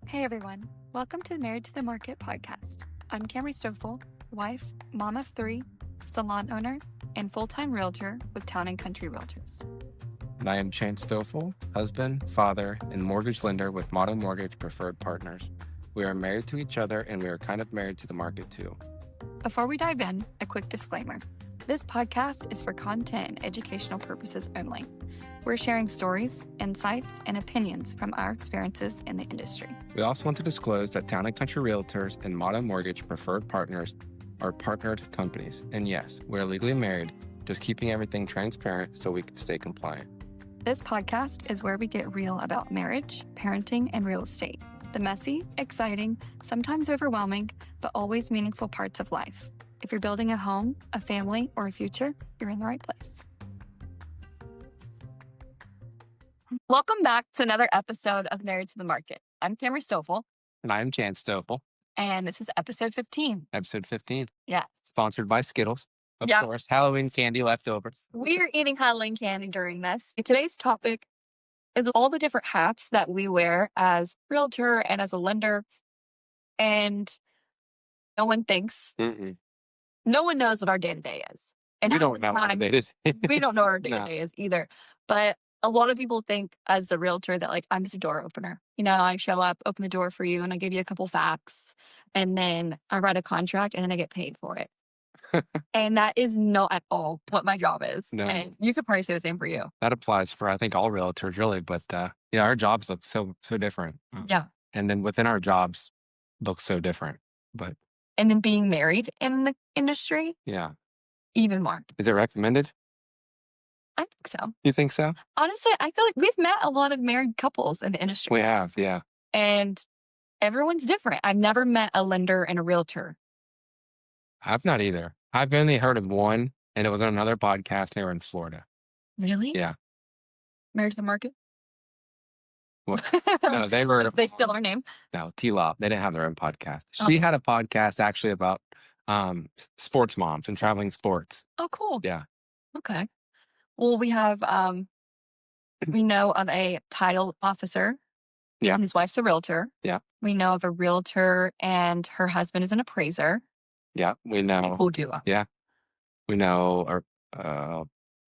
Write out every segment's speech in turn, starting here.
Hey everyone, welcome to the Married to the Market podcast. I'm Stoffel, wife, mom of 3, salon owner, and full-time realtor with Town & Country Realtors. And I am Stoffel, husband, father, and mortgage lender with Motto Mortgage Preferred Partners. We are married to each other and we are kind of married to the market too. Before we dive in, a quick disclaimer. This podcast is for content and educational purposes only. We're sharing stories, insights, and opinions from our experiences in the industry. We also want to disclose that Town & Country Realtors and Motto Mortgage Preferred Partners are partnered companies. And yes, we're legally married, just keeping everything transparent so we can stay compliant. This podcast is where we get real about marriage, parenting, and real estate. The messy, exciting, sometimes overwhelming, but always meaningful parts of life. If you're building a home, a family, or a future, you're in the right place. Welcome back to another episode of Married to the Market. I'm Stoffel. And I am Stoffel. And this is episode 15. Episode 15. Yeah. Sponsored by Skittles. Of course. Halloween candy leftovers. We are eating Halloween candy during this. Today's topic is all the different hats that we wear as realtor and as a lender. And no one thinks, no one knows what our day-to-day is. And we don't know what our day-to-day is. We don't know what our day-to-day is either. But a lot of people think as a realtor that like, I'm just a door opener. You know, I show up, open the door for you, and I give you a couple facts. And then I write a contract and then I get paid for it. And that is not at all what my job is. No. And you could probably say the same for you. That applies for, I think, all realtors really. But yeah, our jobs look so different. Yeah. And then within our jobs look so different. But and then being married in the industry, yeah, even more. Is it recommended? I think so. You think so? Honestly, I feel like we've met a lot of married couples in the industry. We have, yeah. And everyone's different. I've never met a lender and a realtor. I've not either. I've only heard of one, and it was on another podcast here in Florida. Really? Yeah. Married to the Market? Well, no, they were. They still our name? No, T-Law. They didn't have their own podcast. She had a podcast actually about sports moms and traveling sports. Oh, cool. Yeah. Okay. Well, we have, we know of a title officer. Yeah. His wife's a realtor. Yeah. We know of a realtor and her husband is an appraiser. Yeah. We know. Cool duo. Yeah. We know a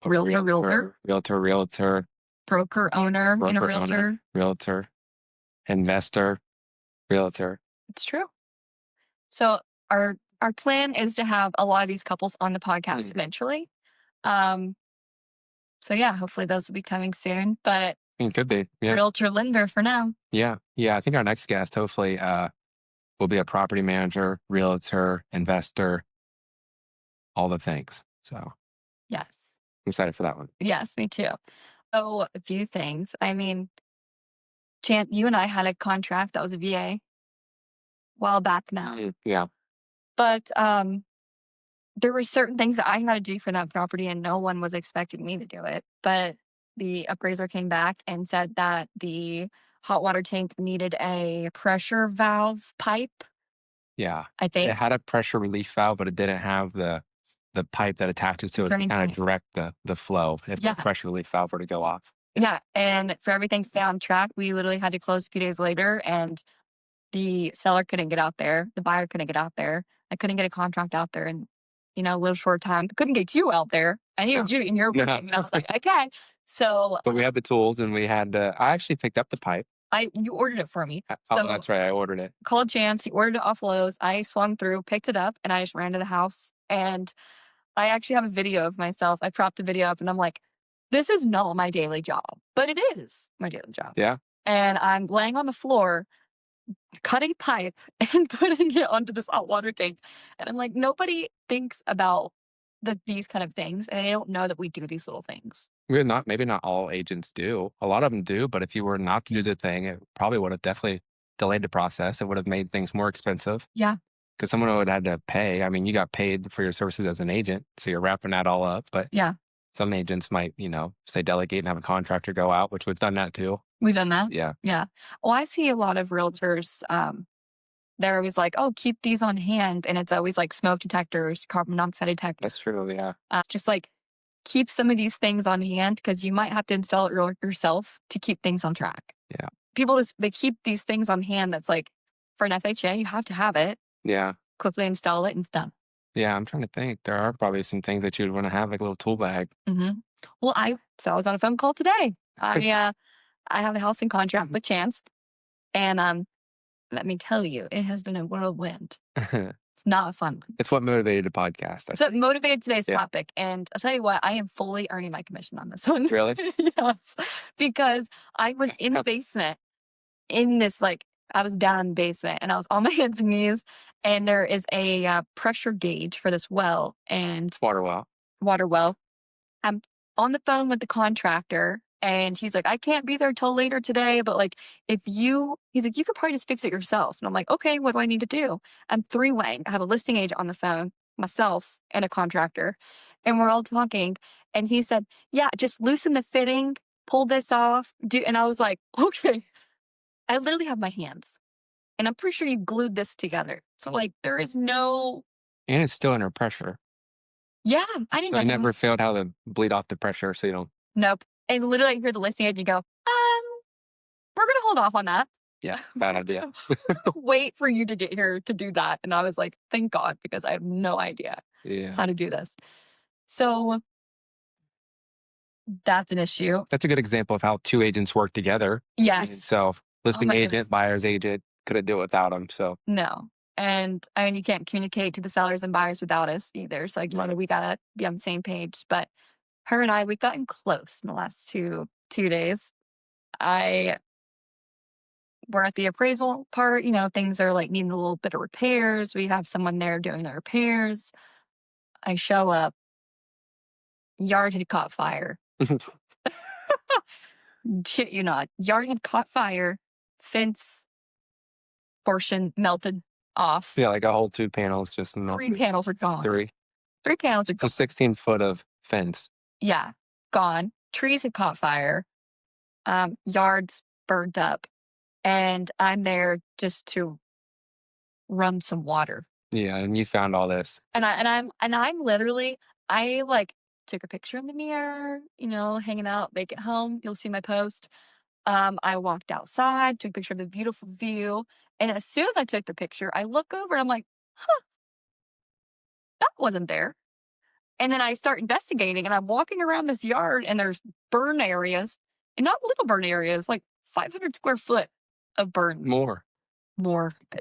realtor. Broker owner and a realtor. Realtor. Investor. Realtor. It's true. So our plan is to have a lot of these couples on the podcast eventually. So yeah, hopefully those will be coming soon. But it could be. Yeah. Realtor lender for now. Yeah. Yeah. I think our next guest hopefully will be a property manager, realtor, investor, all the things. So yes. I'm excited for that one. Yes, me too. So a few things. I mean, Chant, you and I had a contract that was a VA a while back now. Yeah. But there were certain things that I had to do for that property and no one was expecting me to do it. But the appraiser came back and said that the hot water tank needed a pressure valve pipe. Yeah. I think it had a pressure relief valve, but it didn't have the pipe that attaches to it to kind of direct the flow if the pressure relief valve were to go off. Yeah. And for everything to stay on track, we literally had to close a few days later and the seller couldn't get out there. The buyer couldn't get out there. I couldn't get a contract out there in, a little short time. I couldn't get you out there. I needed you in your room. And I was like, okay. So. But we had the tools and we had, I actually picked up the pipe. You ordered it for me. So that's right. I ordered it. Called Chance. He ordered it off Lowe's. I swung through, picked it up, and I just ran to the house. And I actually have a video of myself. I propped the video up and I'm like, this is not my daily job, but it is my daily job. Yeah. And I'm laying on the floor, cutting pipe and putting it onto this hot water tank. And I'm like, nobody thinks about these kind of things. And they don't know that we do these little things. Maybe not all agents do. A lot of them do. But if you were not to do the thing, it probably would have definitely delayed the process. It would have made things more expensive. Yeah. Because someone would have had to pay. I mean, you got paid for your services as an agent. So you're wrapping that all up. But yeah, some agents might, say delegate and have a contractor go out, which we've done that too. We've done that? Yeah. Yeah. Well, I see a lot of realtors, they're always like, oh, keep these on hand. And it's always like smoke detectors, carbon monoxide detectors. That's true, yeah. Just like keep some of these things on hand because you might have to install it yourself to keep things on track. Yeah. people just, they keep these things on hand that's like, for an FHA, you have to have it, Yeah. quickly install it and it's done. Yeah, I'm trying to think. There are probably some things that you'd want to have, like a little tool bag. Well, I was on a phone call today. I have a house in contract with Chance, and let me tell you, it has been a whirlwind. It's not a fun one. It's what motivated the podcast. So it motivated today's Yeah. topic, and I'll tell you what, I am fully earning my commission on this one. Really? Yes, because I was in the basement in this, like, I was down in the basement and I was on my hands and knees, and there is a pressure gauge for this well and Water well. water well. I'm on the phone with the contractor and he's like, I can't be there till later today, but like, he's like, you could probably just fix it yourself. And I'm like, okay, what do I need to do? I'm three-waying. I have a listing agent on the phone, myself, and a contractor. And we're all talking. And he said, yeah, just loosen the fitting, pull this off. And I was like, okay. I literally have my hands. And I'm pretty sure you glued this together. So like, there is no. And it's still under pressure. Yeah, I didn't So I know. never failed how to bleed off the pressure so you don't. Nope. And literally, I hear the listing agent go, we're going to hold off on that. Yeah, bad idea. Wait for you to get here to do that. And I was like, thank God, because I have no idea how to do this. So that's an issue. That's a good example of how two agents work together. Yes. So listing my agent, goodness. buyer's agent, couldn't do it without them. So No. And I mean, you can't communicate to the sellers and buyers without us either. So like, we got to be on the same page. But her and I, we've gotten close in the last two days. We're at the appraisal part, things are like needing a little bit of repairs. We have someone there doing the repairs. I show up, yard had caught fire. Shit you not. Yard had caught fire, fence portion melted off. yeah, like a whole two panels just melted. 3 panels are gone. Three panels are So gone. 16 foot of fence. Yeah, gone. Trees had caught fire. Yards burned up. And I'm there just to run some water. Yeah, and you found all this. And I'm literally, I like took a picture in the mirror, hanging out, make it home. You'll see my post. I walked outside, took a picture of the beautiful view. And as soon as I took the picture, I look over and I'm like, that wasn't there. And then I start investigating and I'm walking around this yard and there's burn areas, and not little burn areas, like 500 square foot of burn. More.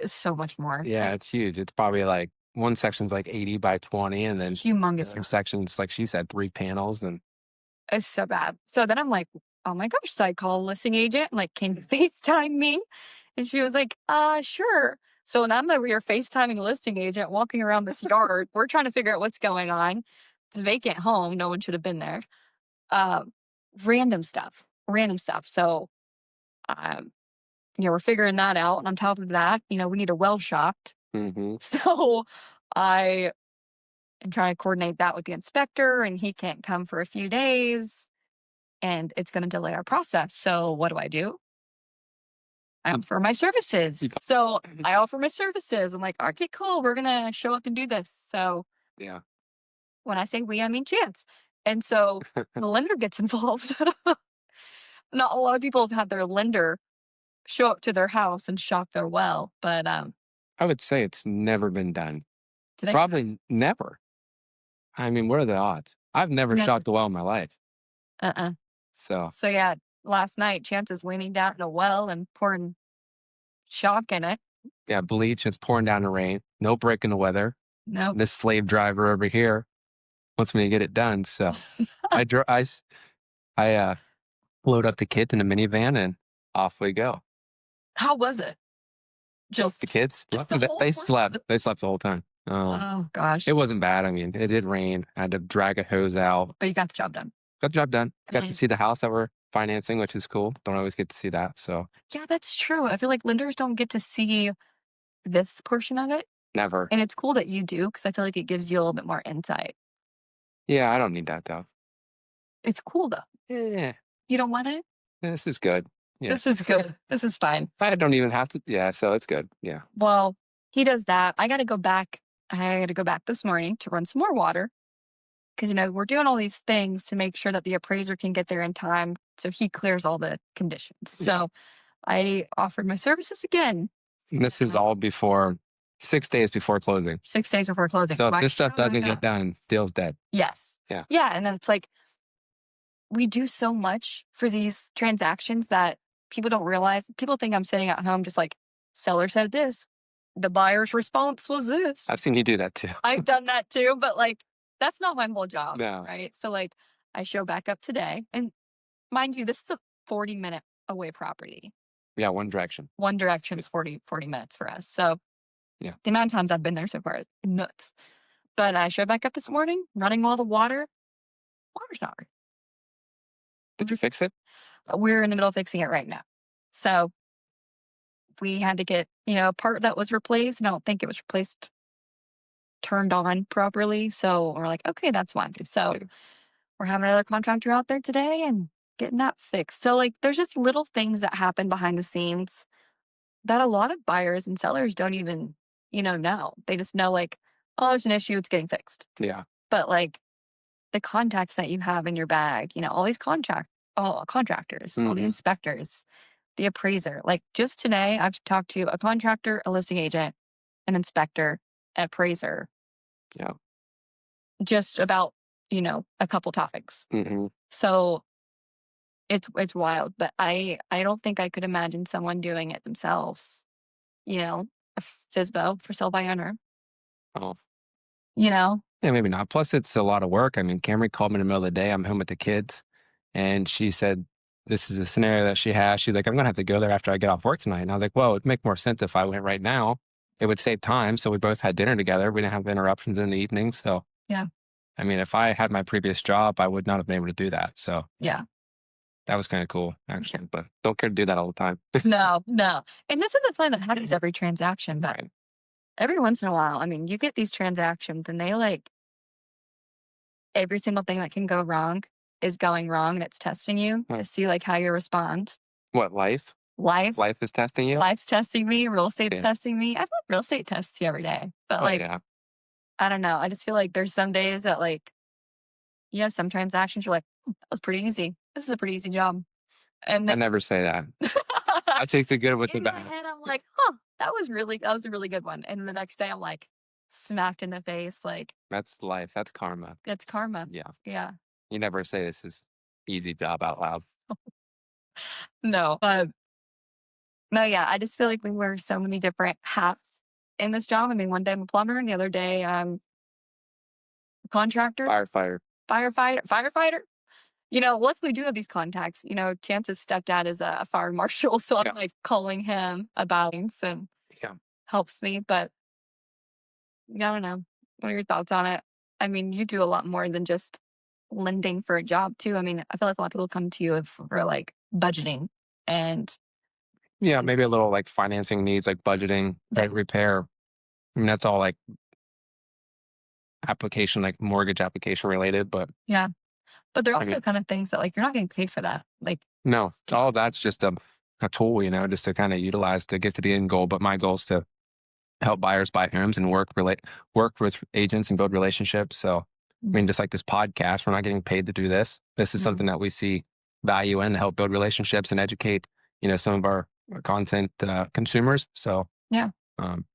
So much more. Yeah, it's huge. It's probably like one section's like 80 by 20, and then Humongous. some sections, like she said, 3 panels. And it's so bad. So then I'm like, oh my gosh. So I call a listing agent, I'm like, can you FaceTime me? And she was like, sure. So when I'm over here FaceTiming a listing agent, walking around this yard, we're trying to figure out what's going on. It's a vacant home. No one should have been there. Random stuff. So, we're figuring that out. And on top of that, we need a well shocked. So I am trying to coordinate that with the inspector, and he can't come for a few days, and it's going to delay our process. So what do? I offer my services. So I offer my services. I'm like, okay, cool. We're going to show up and do this. So yeah, when I say we, I mean Chance. And so the lender gets involved. Not a lot of people have had their lender show up to their house and shock their well, but I would say it's never been done. today, Probably never. I mean, what are the odds? I've never shocked a well in my life. So yeah, last night Chance is leaning down in a well and pouring shock in it. yeah, bleach. It's pouring down the rain. No break in the weather. Nope. This slave driver over here wants me to get it done. So I load up the kids in the minivan and off we go. How was it? Just The kids, the they slept. They slept the whole time. Oh gosh. It wasn't bad. I mean, it did rain. I had to drag a hose out. But you got the job done. Got the job done. Got to Nice. see the house that we're financing, which is cool. Don't always get to see that. So Yeah, that's true. I feel like lenders don't get to see this portion of it. never. And it's cool that you do, because I feel like it gives you a little bit more insight. Yeah, I don't need that though. It's cool though. Yeah, You don't want it? this is good. Yeah. This is good. This is fine. I don't even have to. Yeah, so it's good. Yeah. Well, he does that. I got to go back. I got to go back this morning to run some more water, because, we're doing all these things to make sure that the appraiser can get there in time so he clears all the conditions. So I offered my services again. And this is Like all before 6 days before closing. 6 days before closing. So if Why this stuff show back doesn't get up? done, deal's dead. Yes. Yeah. Yeah. And then it's like we do so much for these transactions that people don't realize. People think I'm sitting at home just like, seller said this. The buyer's response was this. I've seen you do that too. I've done that too, but like that's not my whole job. No. Right. So like I show back up today. And mind you, this is a 40-minute away property. Yeah, one direction. One direction is 40 minutes for us. So Yeah. the amount of times I've been there so far is nuts. But I showed back up this morning, running all the water. Water's not right. Did you fix it? We're in the middle of fixing it right now. So we had to get, a part that was replaced, and I don't think it was replaced, turned on properly. So we're like, okay, that's fine. So Yeah. we're having another contractor out there today and getting that fixed. So like there's just little things that happen behind the scenes that a lot of buyers and sellers don't even, know. They just know like, oh, there's an issue, it's getting fixed. Yeah. But like the contacts that you have in your bag, all these all contractors, all the Mhm. inspectors, the appraiser. Like just today, I've talked to a contractor, a listing agent, an inspector, an appraiser, Yeah. just about, a couple topics. Hmm. So it's wild, but I don't think I could imagine someone doing it themselves. A FISBO for sale by owner. Oh. You know, Yeah, maybe not. Plus, it's a lot of work. I mean, Camry called me in the middle of the day. I'm home with the kids, and she said, "This is the scenario that she has." She's like, "I'm gonna have to go there after I get off work tonight." And I was like, "Well, it'd make more sense if I went right now. It would save time." So we both had dinner together. We didn't have interruptions in the evening. So, yeah, I mean, if I had my previous job, I would not have been able to do that. So yeah. that was kind of cool, actually. But don't care to do that all the time. No, no. And this isn't something that happens every transaction, but Right. every once in a while, I mean, you get these transactions and they like every single thing that can go wrong is going wrong and it's testing you Huh. to see like how you respond. What, life? Life, Life is testing you? life's testing me, real estate's Yeah. testing me. I feel like real estate tests you every day. But Oh, like, yeah. I don't know. I just feel like there's some days that like you have some transactions you're like, that was pretty easy. This is a pretty easy job. And I then never say that. I take the good with the in my bad. head, I'm like, that was a really good one. And the next day I'm like smacked in the face, like, That's life. That's karma. that's karma. Yeah. Yeah. You never say this is easy job out loud. No. But no, yeah, I just feel like we wear so many different hats in this job. I mean, one day I'm a plumber and the other day I'm a contractor, Firefighter. firefighter. Luckily we do have these contacts. Chance's stepdad is a fire marshal, so I'm Yeah. like calling him about things and Yeah. helps me. But yeah, I don't know. What are your thoughts on it? I mean, you do a lot more than just lending for a job too. I mean, I feel like a lot of people come to you for like budgeting and Yeah. Maybe a little like financing needs, like budgeting, credit repair. I mean, that's all like application, like mortgage application related. But yeah. But they're I also mean, kind of things that like you're not getting paid for that. Like, no, all of that's just a tool, just to kind of utilize to get to the end goal. But my goal is to help buyers buy homes and work with agents and build relationships. So, I mean, just like this podcast, we're not getting paid to do this. This is Mhm. something that we see value in to help build relationships and educate, some of our content consumers. So, Yeah. um,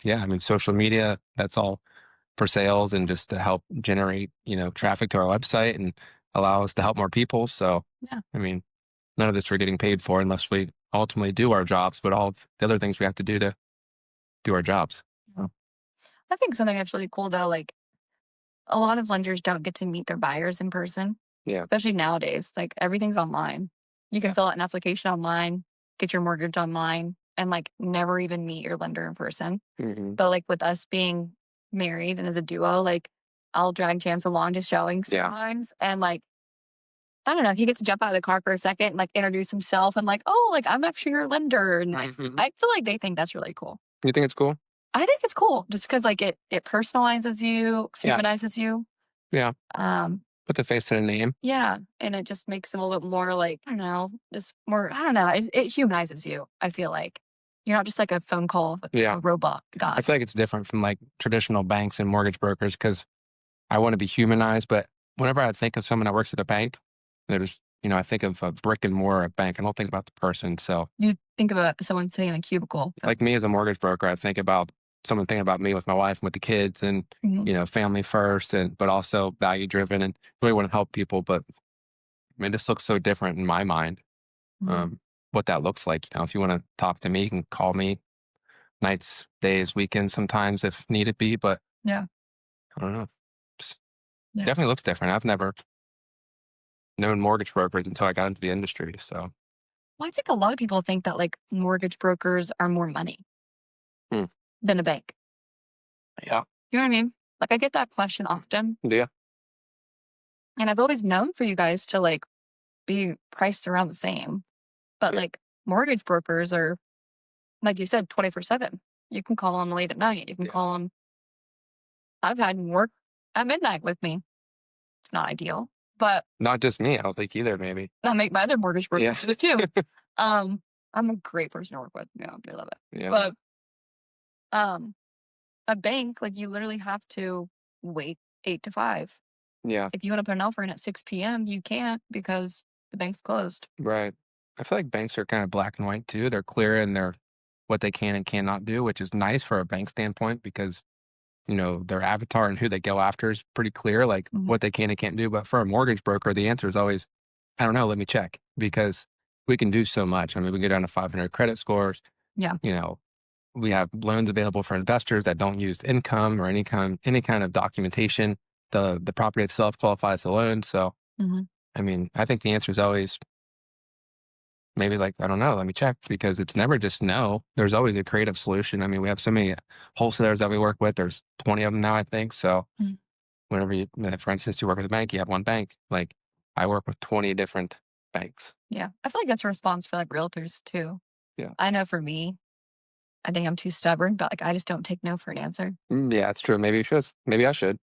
yeah, I mean, social media, that's all for sales and just to help generate, traffic to our website and allow us to help more people. So, Yeah. I mean, none of this we're getting paid for unless we ultimately do our jobs, but all of the other things we have to do to do our jobs. Yeah. I think something that's really cool though, like a lot of lenders don't get to meet their buyers in person, Yeah. especially nowadays. Like everything's online. You can Yeah. fill out an application online, get your mortgage online, and like never even meet your lender in person. Hmm. But like with us being married and as a duo, like I'll drag Chance along to showings Yeah. sometimes. And like, I don't know, he gets to jump out of the car for a second and like introduce himself and like, oh, like I'm actually your lender. And like, Mhm. I feel like they think that's really cool. You think it's cool? I think it's cool just because like it personalizes you, Yeah. humanizes you. Yeah. Um, Put the face to the name. yeah, and it just makes them a little bit more like, I don't know, just more, I don't know, it humanizes you, I feel like. You're not just like a phone call with Yeah. a robot guy. I feel like it's different from like traditional banks and mortgage brokers because I want to be humanized. But whenever I think of someone that works at a bank, they're just I think of a brick and mortar bank. I don't think about the person. So, You think about someone sitting in a cubicle. like me as a mortgage broker, I think about someone thinking about me with my wife and with the kids, and Mhm. family first, and but also value driven, and really want to help people. But I mean, this looks so different in my mind. Mhm. Um, what that looks like. If you want to talk to me, you can call me nights, days, weekends, sometimes if needed be. But Yeah. I don't know. Just Yeah. definitely looks different. I've never known mortgage brokers until I got into the industry. So, Well, I think a lot of people think that like mortgage brokers are more money hmm, than a bank. yeah, You know what I mean? Like I get that question often. yeah, And I've always known for you guys to like be priced around the same. But yeah, like mortgage brokers are, like you said, 24/7. You can call them late at night. You can yeah. call them. I've had 'em work at midnight with me. It's not ideal, but Not just me. I don't think either. Maybe. I make my other mortgage Yeah, brokers do it too. Um, I'm a great person to work with. Yeah, they love it. yeah, But um, a bank, like you literally have to wait 8 to 5. yeah. If you want to put an offer in at 6 p.m., you can't because the bank's closed. Right. I feel like banks are kind of black and white too. They're clear in their what they can and cannot do, which is nice for a bank standpoint because their avatar and who they go after is pretty clear, like Mhm. what they can and can't do. But for a mortgage broker, the answer is always, I don't know, let me check because we can do so much. I mean, we can go down to 500 credit scores. Yeah. You know, we have loans available for investors that don't use income or any kind of documentation. The property itself qualifies as a loan. So, Mhm. I mean, I think the answer is always maybe like, I don't know, let me check because it's never just no. There's always a creative solution. I mean, we have so many wholesalers that we work with. There's 20 of them now, I think. So Mm. whenever for instance, you work with a bank, you have one bank. Like I work with 20 different banks. Yeah. I feel like that's a response for like realtors too. Yeah. I know for me, I think I'm too stubborn, but like I just don't take no for an answer. Yeah, it's true. Maybe you should. Maybe I should.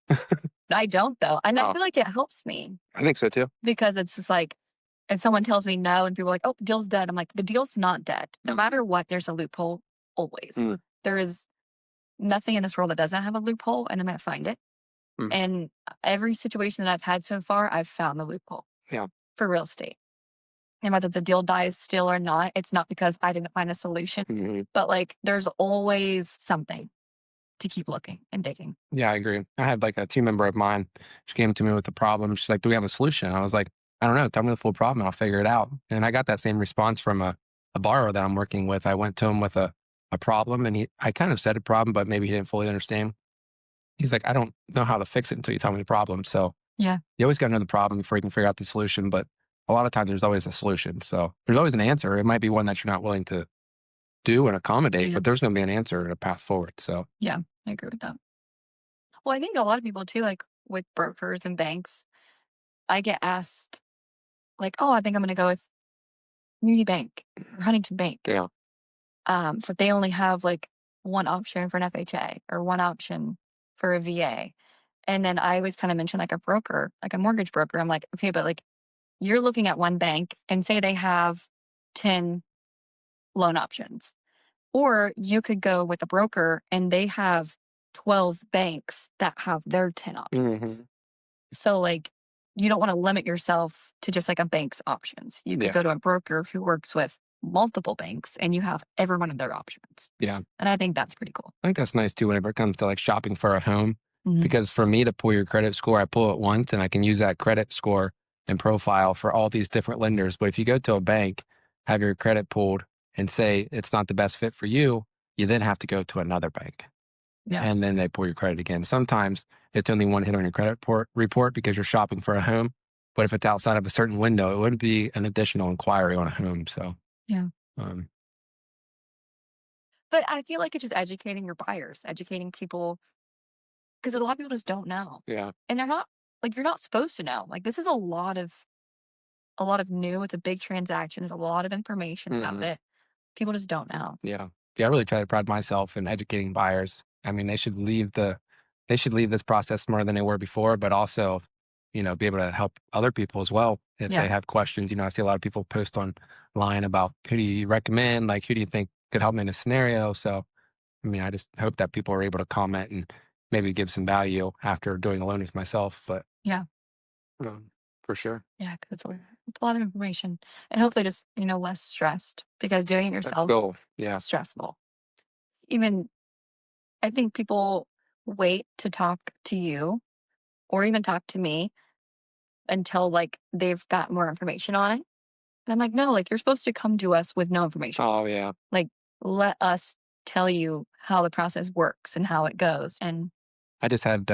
I don't though. And I Oh, feel like it helps me I think so too. because it's just like if someone tells me no and people are like, oh, the deal's dead, I'm like, the deal's not dead. No matter what, there's a loophole always. Mm, There is nothing in this world that doesn't have a loophole, and I'm going to find it. mm, And every situation that I've had so far, I've found the loophole yeah. for real estate. And whether the deal dies still or not, it's not because I didn't find a solution, Hmm. but like there's always something to keep looking and digging. Yeah, I agree. I had like a team member of mine. She came to me with a problem. She's like, "Do we have a solution?" I was like, "I don't know. Tell me the full problem, and I'll figure it out." And I got that same response from a borrower that I'm working with. I went to him with a problem, and I kind of said a problem, but maybe he didn't fully understand. He's like, "I don't know how to fix it until you tell me the problem." So Yeah. you always got to know the problem before you can figure out the solution. But a lot of times, there's always a solution. So there's always an answer. It might be one that you're not willing to do and accommodate, Yeah. but there's going to be an answer and a path forward. So Yeah. I agree with that. Well, I think a lot of people too, like with brokers and banks, I get asked, like, oh, I think I'm going to go with Community Bank or Huntington Bank. yeah, But they only have like one option for an FHA or one option for a VA. And then I always kind of mention like a broker, like a mortgage broker. I'm like, okay, but like you're looking at one bank and say they have 10 loan options. Or you could go with a broker and they have 12 banks that have their 10 options. hmm, So, like, you don't want to limit yourself to just like a bank's options. You could yeah, go to a broker who works with multiple banks and you have every one of their options. yeah. And I think that's pretty cool. I think that's nice too whenever it comes to like shopping for a home. Mhm. Because for me to pull your credit score, I pull it once and I can use that credit score and profile for all these different lenders. But if you go to a bank, have your credit pulled and say it's not the best fit for you, you then have to go to another bank Yeah. and then they pull your credit again. Sometimes it's only one hit on your credit report because you're shopping for a home. But if it's outside of a certain window, it would be an additional inquiry on a home. So, Yeah. um, But I feel like it's just educating your buyers, educating people, because a lot of people just don't know. yeah. And they're not like you're not supposed to know. Like this is a lot of new. It's a big transaction. There's a lot of information about Hmm. it. People just don't know. Yeah. Yeah, I really try to pride myself in educating buyers. I mean, they should leave this process smarter than they were before, but also, be able to help other people as well if Yeah. they have questions. I see a lot of people post online about who do you recommend, like who do you think could help me in a scenario. So, I mean, I just hope that people are able to comment and maybe give some value after doing a loan with myself. But Yeah. for sure. Yeah. 'Cause It's a lot of information, and hopefully just, less stressed because doing it That's yourself cool. Yeah. is stressful. Even I think people wait to talk to you or even talk to me until, like, they've got more information on it. And I'm like, "No, like, you're supposed to come to us with no information. Oh yeah. Like, let us tell you how the process works and how it goes." And I just had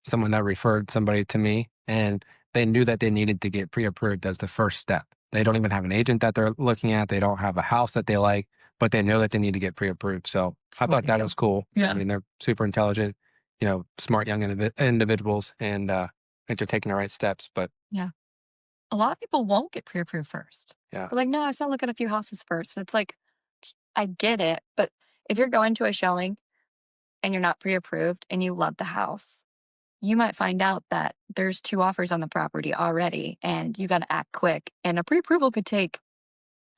someone that referred somebody to me, and they knew that they needed to get pre-approved as the first step. They don't even have an agent that they're looking at. They don't have a house that they like, but they know that they need to get pre-approved. So I smart thought of that you. was cool. I Yeah. mean, they're super intelligent, smart young individuals, and I think they're taking the right steps. But Yeah. A lot of people won't get pre-approved first. yeah, They're like, "No, I just wanna look at a few houses first." And it's like, I get it, but if you're going to a showing and you're not pre-approved and you love the house, you might find out that there's 2 offers on the property already, and you gotta act quick, and a pre-approval could take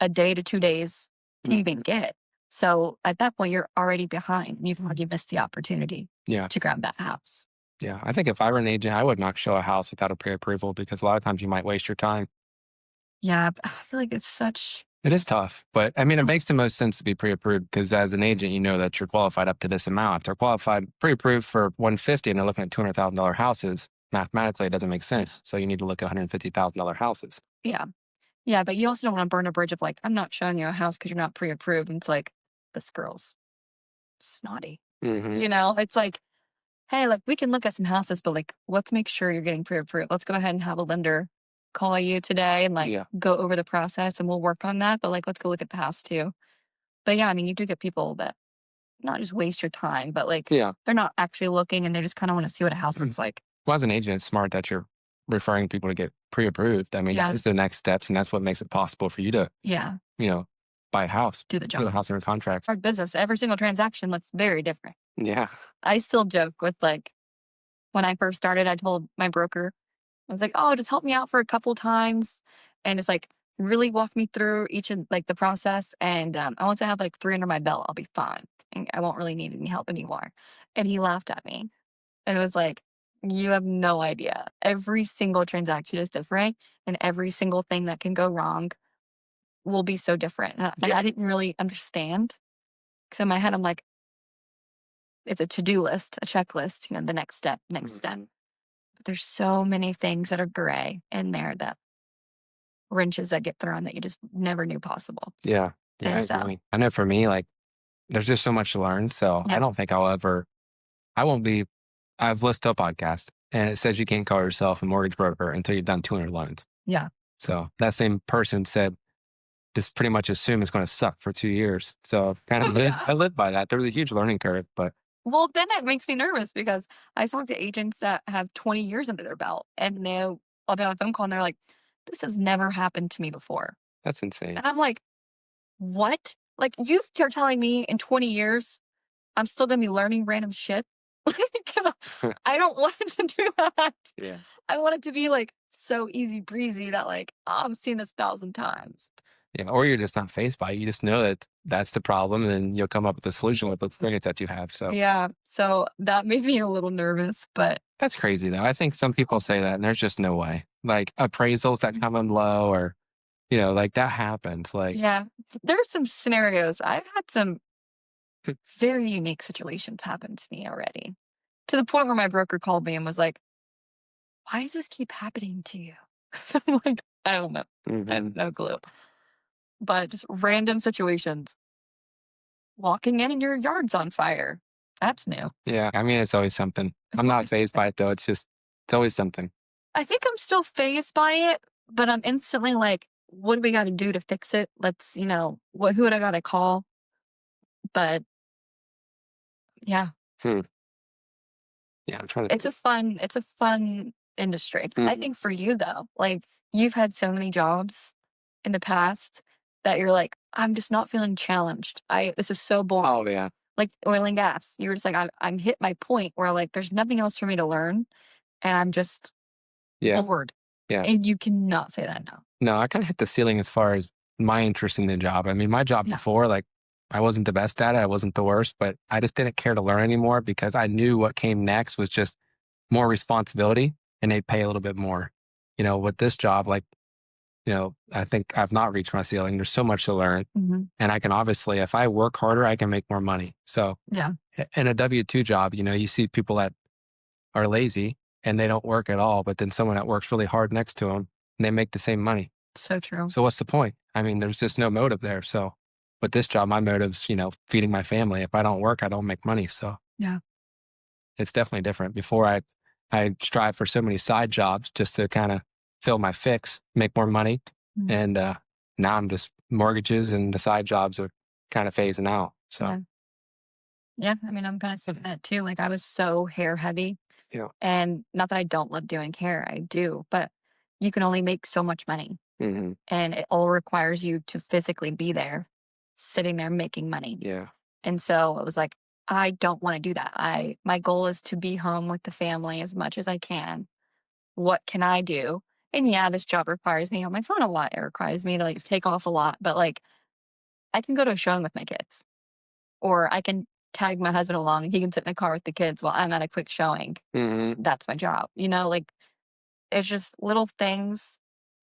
a day to 2 days to even mhm, get. So, at that point, you're already behind, and you've already missed the opportunity yeah, to grab that house. yeah. I think if I were an agent, I would not show a house without a pre-approval because a lot of times you might waste your time. Yeah, I feel like it's such It is tough, but I mean, it makes the most sense to be pre-approved because as an agent, you know that you're qualified up to this amount. If they're qualified pre-approved for 150 and they're looking at $200,000 houses, mathematically it doesn't make yeah, sense. So you need to look at $150,000 houses. yeah. Yeah, but you also don't wanna burn a bridge of, like, "I'm not showing you a house because 'cause you're not pre-approved," and it's like, "This girl's snotty." Hmm. It's like, "Hey, like, we can look at some houses, but, like, let's make sure you're getting pre-approved. Let's go ahead and have a lender call you today and, like, Yeah, go over the process, and we'll work on that, but, like, let's go look at the house too." But, yeah, I mean, you do get people that not just waste your time, but, like, yeah. they're not actually looking, and they just kinda wanna see what a house looks like. Well, as an agent, it's smart that you're referring people to get pre-approved. I mean, that Yeah, is the next steps, and that's what makes it possible for you to, yeah, you know, buy a house, do the put job. a house under contract. Our business, every single transaction looks very different. Yeah, I still joke with, like, when I first started, I told my broker, I was like, "Oh, just help me out for a couple times and just, like, really walk me through each of, like, the process, and, once I have, like, 3 under my belt, I'll be fine, and I won't really need any help anymore." And he laughed at me, and it was like, "You have no idea. Every single transaction is different, and every single thing that can go wrong will be so different." And I didn't really understand, because in my head, I'm like, it's a to-do list, a checklist, the next step, next step. hmm, But there's so many things that are gray in there, that wrenches that get thrown that you just never knew possible. yeah, yeah. I And so, agree. I know for me, like, there's just so much to learn. So I yeah, don't think I won't be I've listened to a podcast and it says you can't call yourself a mortgage broker until you've done 200 loans. yeah, So that same person said, just pretty much assume it's going to suck for 2 years. So kind of yeah. I live by that. There's a huge learning curve, but Well, then it makes me nervous because I talk to agents that have 20 years under their belt, and I'll be on a phone call and they're like, "This has never happened to me before." that's insane. And I'm like, "What? Like, you're telling me in 20 years I'm still gonna be learning random shit?" Like, I don't want to do that. Yeah. I want it to be, like, so easy breezy that, like, "Oh, I've seen this 1,000 times." Yeah. Or you're just not faced by it. You just know that that's the problem and then you'll come up with a solution with the experience that you have. So Yeah, so that made me a little nervous, but that's crazy though. I think some people say that and there's just no way. Like appraisals that come in low or, like that happens. Like, yeah, there are some scenarios. I've had some very unique situations happen to me already, to the point where my broker called me and was like, "Why does this keep happening to you?" So I'm like, "I don't know. I mhm. have no clue." But just random situations. Walking in and your yard's on fire. That's new. Yeah. I mean, it's always something. I'm not phased by it though. It's always something. I think I'm still phased by it, but I'm instantly like, "What do we gotta do to fix it? Let's, who would I gotta call?" But yeah, Hmm. Yeah. I'm trying to think. it's a fun industry. I Mhm. think for you though, like, you've had so many jobs in the past that you're like, "I'm just not feeling challenged. This is so boring." Oh, yeah. Like oil and gas, you were just like, I'm hit my point where, like, there's nothing else for me to learn, and I'm just Yeah. bored." Yeah. And you cannot say that now. No, I kind of hit the ceiling as far as my interest in the job. I mean, my job Yeah. before, like, I wasn't the best at it. I wasn't the worst, but I just didn't care to learn anymore because I knew what came next was just more responsibility and they pay a little bit more. With this job, like, I think I've not reached my ceiling. There's so much to learn. Mhm. And I can obviously, if I work harder, I can make more money. So Yeah, in a W-2 job, you see people that are lazy and they don't work at all, but then someone that works really hard next to them and they make the same money. so true. So what's the point? I mean, there's just no motive there. So, but this job, my motive's, feeding my family. If I don't work, I don't make money. So Yeah. it's definitely different. Before I strive for so many side jobs just to kind of fill my fix, make more money. Mhm. And now I'm just mortgages and the side jobs are kind of phasing out. So, Yeah. Yeah, I mean, I'm kinda seeing that too, like, I was so hair heavy, yeah. and not that I don't love doing hair, I do, but you can only make so much money, Hmm. and it all requires you to physically be there, sitting there making money, Yeah. and so it was like, I don't wanna do that. My goal is to be home with the family as much as I can. What can I do? And yeah, this job requires me on my phone a lot. It requires me to, like, take off a lot, but, like, I can go to a showing with my kids, or I can tag my husband along, and he can sit in the car with the kids while I'm at a quick showing. Hmm. That's my job, like, it's just little things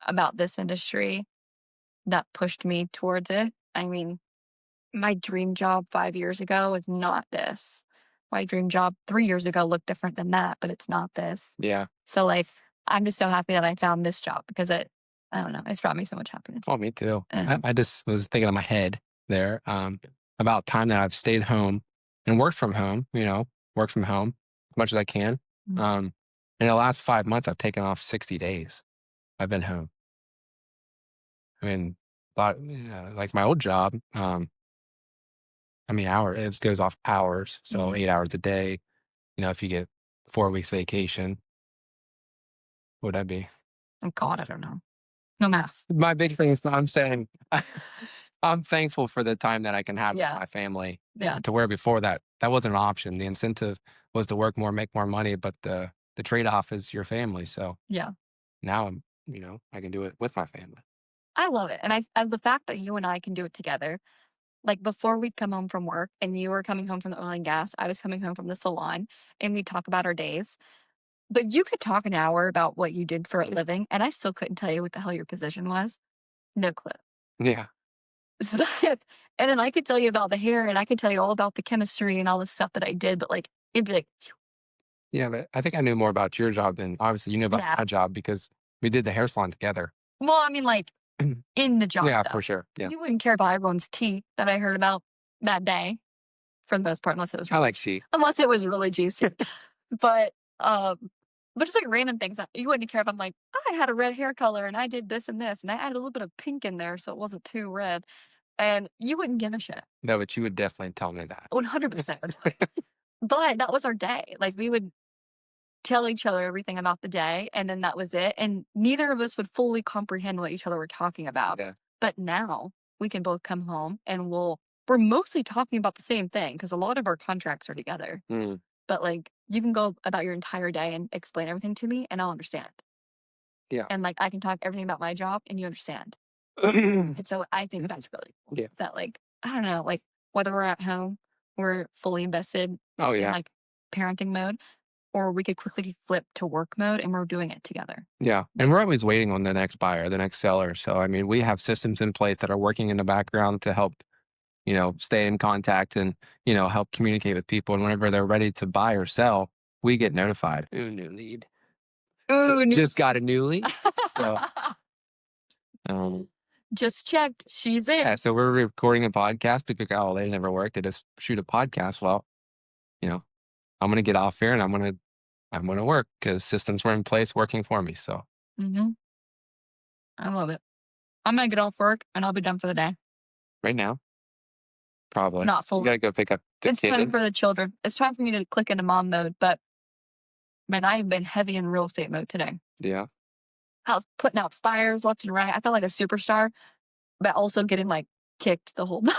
about this industry that pushed me towards it. I mean, my dream job 5 years ago was not this. My dream job 3 years ago looked different than that, but it's not this. Yeah. So, like, I'm just so happy that I found this job because I don't know, it's brought me so much happiness. Oh, me too. I, And I just was thinking in my head there about time that I've stayed home and worked from home, worked from home as much as I can. mm, In the last 5 months, I've taken off 60 days. I've been home. I mean, like my old job, I mean, it goes off hours. So mhm. 8 hours a day, if you get 4 weeks vacation, what would that be? Oh god, I don't know. No math. My big thing is I'm saying I'm thankful for the time that I can have with Yeah, my family yeah, to where before that wasn't an option. The incentive was to work more, make more money, but the trade-off is your family. So yeah. now I can do it with my family. I love it, and the fact that you and I can do it together, like, before we'd come home from work and you were coming home from the oil and gas, I was coming home from the salon, and we talk about our days, but you could talk an hour about what you did for a living, and I still couldn't tell you what the hell your position was. No clue. Yeah. So and then I could tell you about the hair, and I could tell you all about the chemistry and all the stuff that I did, but, like, it'd be like, Yeah, but I think I knew more about your job than obviously you knew about yeah. my job because we did the hair salon together. Well, I mean, like, in the job, Yeah, though. for sure. Yeah. You wouldn't care about everyone's teeth that I heard about that day, for the most part, I like tea. unless it was really juicy. But, um, but just, like, random things that you wouldn't care if I'm like, "I had a red hair color, and I did this and this, and I added a little bit of pink in there so it wasn't too red," and you wouldn't give a shit. No, but you would definitely tell me that. 100% would tell you. But that was our day. Like, we would tell each other everything about the day, and then that was it, and neither of us would fully comprehend what each other were talking about. Yeah. But now, we can both come home, and we're mostly talking about the same thing because a lot of our contracts are together. Mm, But, like, you can go about your entire day and explain everything to me, and I'll understand. yeah. And, like, I can talk everything about my job, and you understand. And so I think that's really cool Yeah. that, like, I don't know, like, whether we're at home, we're fully invested Oh in, yeah. like, parenting mode, or we could quickly flip to work mode, and we're doing it together. Yeah. And Like, we're always waiting on the next buyer, the next seller. So I mean, we have systems in place that are working in the background to help, stay in contact and, help communicate with people. And whenever they're ready to buy or sell, we get notified. Ooh, new lead. ooh, Just got a new lead. So um just checked. She's yeah, in. so we're recording a podcast because oh, they never worked. They just shoot a podcast. Well, you know, I'm gonna get off here and I'm gonna work because systems were in place working for me. So Mhm. I love it. I'm gonna get off work, and I'll be done for the day. right now, probably. Not You fully. gotta go pick up the It's time kid. for the children. It's time for me to click into mom mode, but, man, I have been heavy in real estate mode today. Yeah. I was putting out fires left and right. I felt like a superstar, but also getting, like, kicked the whole time.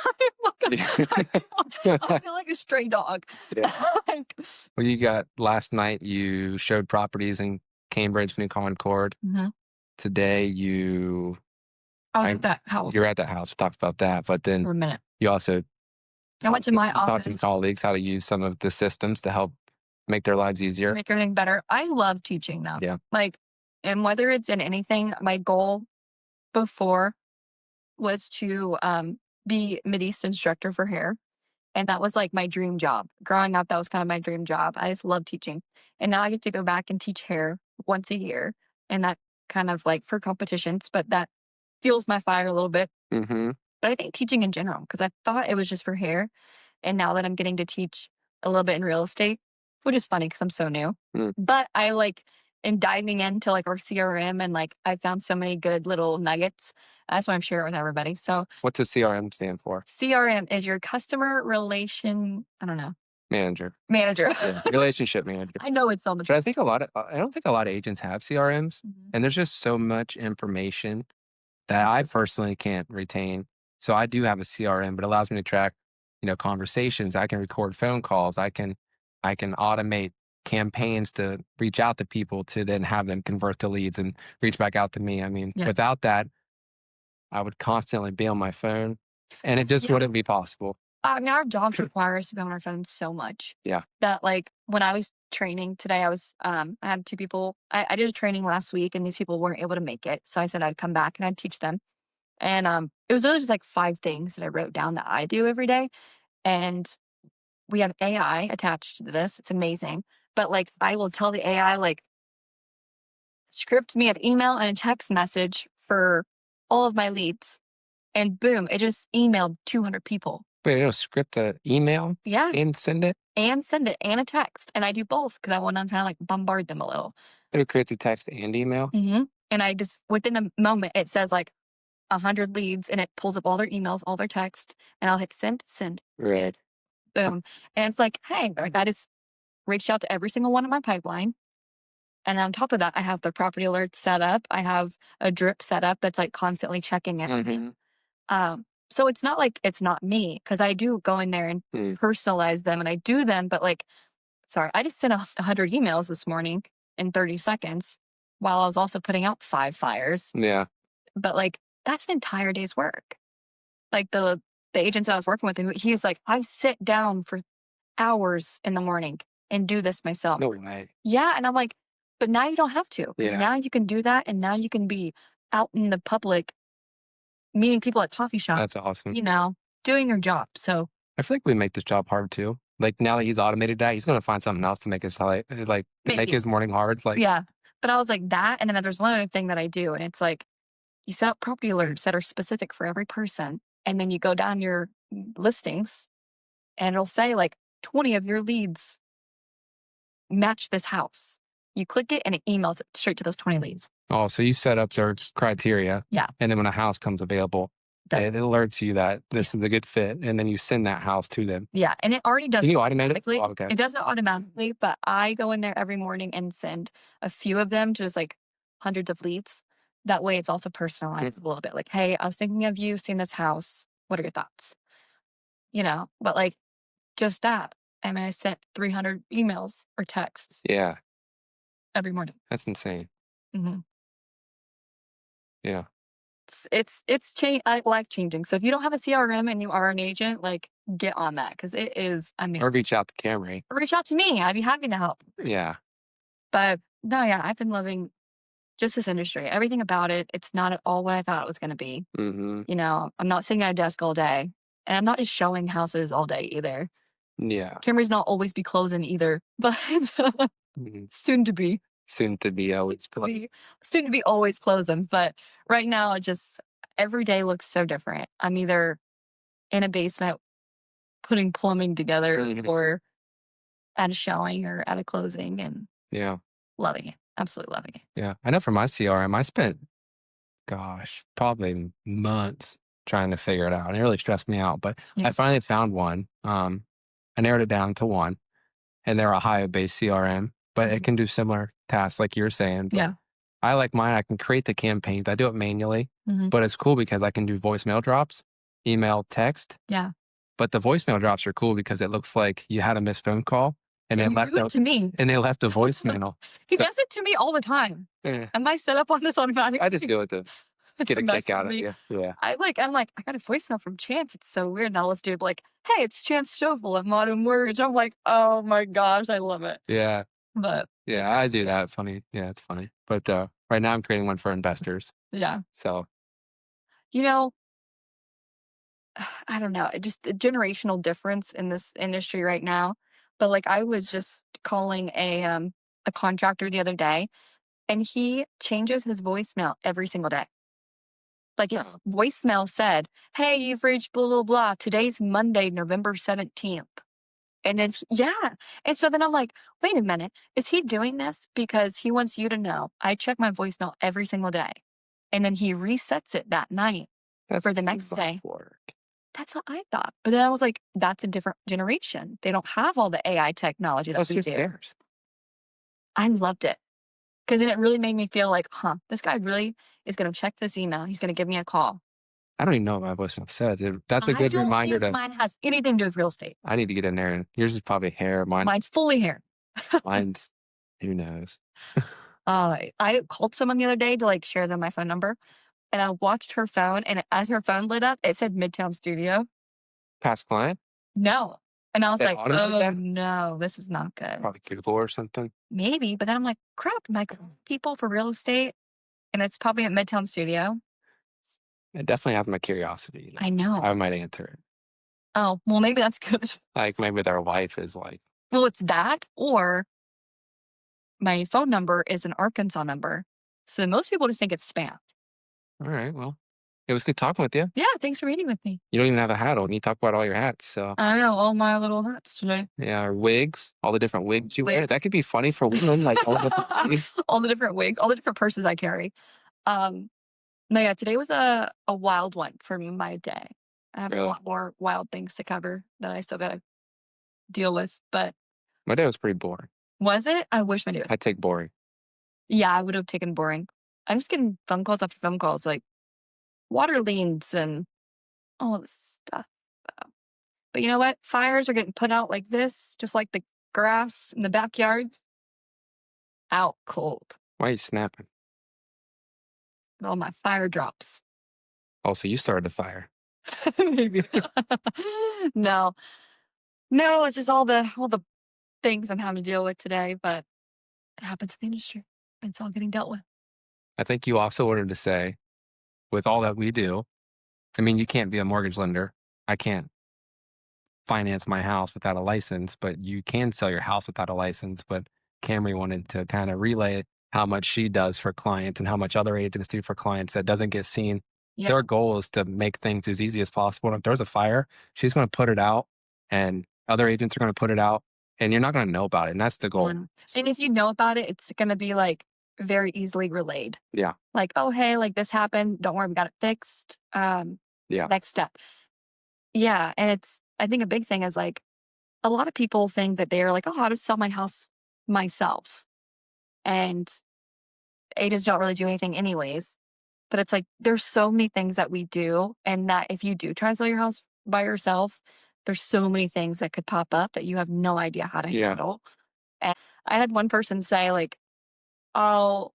Like, I feel like a stray dog. Yeah. Like, Well, you got last night you showed properties in Cambridge, New Concord. mhm. Today I was I at that house you're at that house. We talked about that, but then for a minute. you also I went to my taught some office colleagues how to use some of the systems to help make their lives to easier. make everything better. I love teaching, though. Yeah. Like, and whether it's in anything, my goal before was to be Mideast instructor for hair. And that was like my dream job. Growing up, that was kind of my dream job. I just love teaching. And now I get to go back and teach hair once a year. And that kind of like for competitions, but that fuels my fire a little bit. Mm-hmm. But I think teaching in general, because I thought it was just for hair. And now that I'm getting to teach a little bit in real estate, which is funny because I'm so new, Mm. but I like in diving into like our CRM and like I found so many good little nuggets. That's why I'm sharing it with everybody. So What's a CRM stand for? CRM is your customer relation, I don't know, Manager. manager. Yeah. Relationship manager. I know it's so much. But I don't think a lot of agents have CRMs, Mhm. and there's just so much information that I personally can't retain. So I do have a CRM, but it allows me to track, conversations. I can record phone calls. I can automate campaigns to reach out to people to then have them convert to leads and reach back out to me. I mean, Yeah. without that, I would constantly be on my phone and it just Yeah. wouldn't be possible. I mean, our jobs require us to be on our phones so much Yeah. that like when I was training today, I had two people. I did a training last week and these people weren't able to make it. So I said I'd come back and I'd teach them. And it was really just like 5 things that I wrote down that I do every day. And we have AI attached to this. It's amazing. But like I will tell the AI like script me an email and a text message for all of my leads. And boom, it just emailed 200 people. But it'll script an email Yeah. and send it. And send it and a text. And I do both because I want to kind of like bombard them a little. It'll create a text and email. And I just, within a moment, it says like 100 leads and it pulls up all their emails, all their text. And I'll hit send, Right. boom. And it's like, hey, like, I just reached out to every single one in my pipeline. And on top of that, I have the property alerts set up. I have a drip set up that's like constantly checking it. So it's not like it's not me because I do go in there and personalize them and I do them. But like, sorry, I just sent 100 emails this morning in 30 seconds while I was also putting out 5 fires. Yeah. But like, that's an entire day's work. Like the agents I was working with, he's like, I sit down for hours in the morning and do this myself. No way. Yeah. And I'm like, but now you don't have to. Because Yeah. now you can do that. And now you can be out in the public meeting people at coffee shops, That's awesome. doing your job. So I feel like we make this job hard too. Like now that he's automated that, he's gonna find something else to make his make maybe, his morning hard. Like yeah. But I was like that. And then there's one other thing that I do. And it's like, you set up property alerts that are specific for every person. And then you go down your listings and it'll say like 20 of your leads match this house. You click it and it emails it straight to those 20 leads. oh, so you set up search criteria. Yeah. And then when a house comes available, it alerts you that this is a good fit, and then you send that house to them. Yeah, and it already does. Can you automate it? Oh, okay. It does it automatically, but I go in there every morning and send a few of them to just like hundreds of leads. That way it's also personalized a little bit. Like, hey, I was thinking of you, seeing this house. What are your thoughts? But like just that. I mean, I sent 300 emails or texts. Yeah. Every morning. That's insane. Mm-hmm. Yeah. It's life changing. So if you don't have a CRM and you are an agent, like get on that because it is. I mean, or reach out to Camry. Reach out to me. I'd be happy to help. Yeah. But no, yeah, I've been loving just this industry. Everything about it. It's not at all what I thought it was going to be. I'm not sitting at a desk all day, and I'm not just showing houses all day either. Yeah. Camry's not always be closing either, but soon to be. Soon to be always Soon to be always closing. But right now, just every day looks so different. I'm either in a basement putting plumbing together or at a showing or at a closing and loving it. Absolutely loving it. Yeah. I know for my CRM, I spent, probably months trying to figure it out. And it really stressed me out. But I finally found one. I narrowed it down to one. And they're a Ohio-based CRM, but it can do similar tasks like you're saying. But I like mine. I can create the campaigns. I do it manually, but it's cool because I can do voicemail drops, email, text. Yeah. But the voicemail drops are cool because it looks like you had a missed phone call and they left it to me. And they left a voicemail. He does it to me all the time. Am I set up on this automatically? I just do it to get a kick out of it. Yeah. I'm like, I got a voicemail from Chance. It's so weird. Now let's do it. Like, hey, it's Chance Stoffel of Modern Mortgage. I'm like, oh my gosh, I love it. Yeah. But yeah, I do that. Funny. Yeah, it's funny. But right now I'm creating one for investors. Yeah. So You know, I don't know, it just the generational difference in this industry right now, but, like, I was just calling a contractor the other day, and he changes his voicemail every single day. Like, his Oh, voicemail said, "Hey, you've reached blah, blah, blah. Today's Monday, November 17th." And then yeah, and so then I'm like, "Wait a minute, is he doing this because he wants you to know I check my voicemail every single day?" And then he resets it that night that's for the too next much day. work. That's what I thought, but then I was like, "That's a different generation. They don't have all the AI technology that Plus, we who do." cares? I loved it because then it really made me feel like, "Huh, this guy really is gonna check this email. He's gonna give me a call." I don't even know what my voicemail said. That's a I good don't reminder think to. mine has anything to do with real estate. I need to get in there. And yours is probably hair. Mine's fully hair. Mine's who knows. I called someone the other day to, like, share them my phone number, and I watched her phone, and as her phone lit up, it said Midtown Studio. Past client. No. And I was It like, automated "Oh, that. no, this is not good." Probably Google or something. Maybe, but then I'm like, "Crap, am I calling people for real estate?" And it's probably at Midtown Studio. It definitely has my curiosity. I I know. might answer it. Oh, well, maybe that's good. Like maybe their wife is like, Well, it's that, or my phone number is an Arkansas number, so most people just think it's spam. all right, well, it was good talking with you. Yeah, thanks for reading with me. You don't even have a hat on. You talk about all your hats. So I know all my little hats today. yeah, or wigs, all the different wigs you wear. Wigs. That could be funny for women, like all the different wigs. All the different wigs, all the different purses I carry. Um, no, yeah, today was a wild one for my day. I have a Really, lot more wild things to cover that I still gotta deal with, but my day was pretty boring. was it? I wish my day was. I take boring. Yeah, I would have taken boring. I'm just getting phone calls after phone calls, like water leans and all this stuff. But you know what? Fires are getting put out like this, just like the grass in the backyard, out cold. Why are you snapping? With all my fire drops. Also, you started the fire. Maybe. No. No, it's just all the things I'm having to deal with today, but it happens in the industry. It's all getting dealt with. I think you also wanted to say, with all that we do, I mean, you can't be a mortgage lender. I can't finance my house without a license, but you can sell your house without a license. But Camry wanted to kind of relay how much she does for clients and how much other agents do for clients that doesn't get seen. Yeah. Their goal is to make things as easy as possible. And if there's a fire, she's going to put it out, and other agents are going to put it out, and you're not going to know about it. And that's the goal. And if you know about it, it's gonna be like very easily relayed. Yeah. Like, oh hey, like this happened. Don't worry, we got it fixed. Yeah. Next step. Yeah. And it's I think a big thing is like a lot of people think that they're like, oh, I'll just sell my house myself. And agents don't really do anything anyways. But it's like there's so many things that we do, and that if you do try to sell your house by yourself, there's so many things that could pop up that you have no idea how to Yeah. handle. And I had one person say, like, "Oh,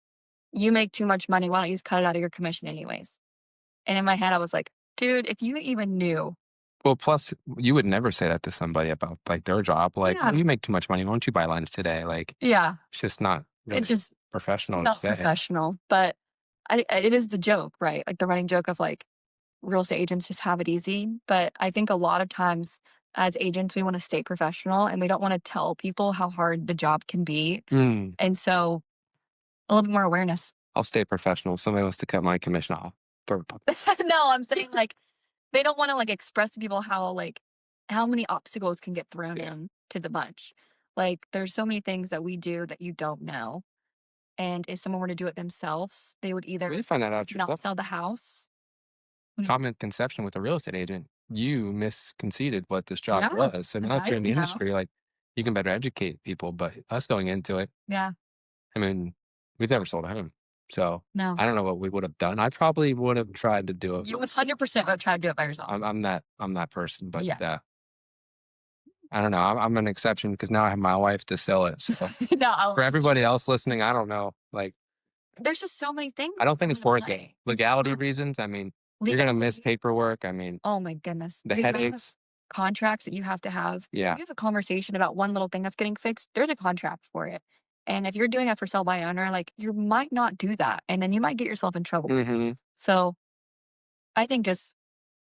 you make too much money. Why don't you just cut it out of your commission anyways?" And in my head, I was like, dude, if you even knew. Well, plus, you would never say that to somebody about like their job. Like, Yeah. oh, you make too much money. Why don't you buy lines today? Like, Yeah. it's just not It's really just professional to not say. professional. But it is the joke, right? Like the running joke of like real estate agents just have it easy. But I think a lot of times as agents, we want to stay professional and we don't want to tell people how hard the job can be. Mm, And so a little bit more awareness. I'll stay professional. If somebody wants to cut my commission off, No, I'm saying like they don't want to like express to people how many obstacles can get thrown yeah. in to the bunch. Like there's so many things that we do that you don't know. And if someone were to do it themselves, they would We either did find that out not yourself. sell the house. Mm. Common conception with a real estate agent, you misconceded what this job Yeah. was. So now And that I you're in the didn't know. industry, like you can better educate people. But us going into it, Yeah. I mean, we've never sold a home. So No. I don't know what we would have done. I probably would have tried to do it. You 100% would try to do it by yourself. I'm that person, but Yeah. I don't know. I'm an exception because now I have my wife to sell it. So No, for everybody else listening, I don't know. Like, there's just so many things I don't that think come it's into worth it. play. Legality reasons. I mean, you're gonna miss Legality. paperwork. I mean, Oh my goodness. the The amount of headaches. contracts that you have to have. If Yeah. you have a conversation about one little thing that's getting fixed, there's a contract for it. And if you're doing it for sell by owner, like you might not do that. And then you might get yourself in trouble. Hmm. So I think just,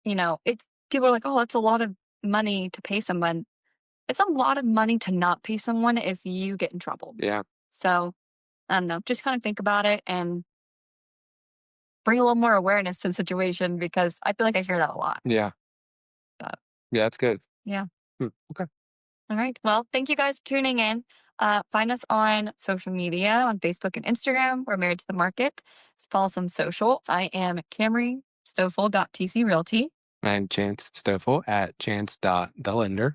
it's people are like, "Oh, it's a lot of money to pay someone." It's a lot of money to not pay someone if you get in trouble. Yeah. So, I don't know, just kind of think about it and bring a little more awareness to the situation because I feel like I hear that a lot. Yeah. But Yeah. That's good. yeah. Okay. All right. Well, thank you guys for tuning in. Find us on social media on Facebook and Instagram. We're Married to the Market. Follow us on social. I am Camry Stoffel.tc Realty, And Chance Stoffel at chance.thelender.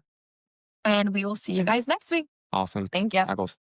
and we will see you guys next week. Awesome. Thank you. Eccles.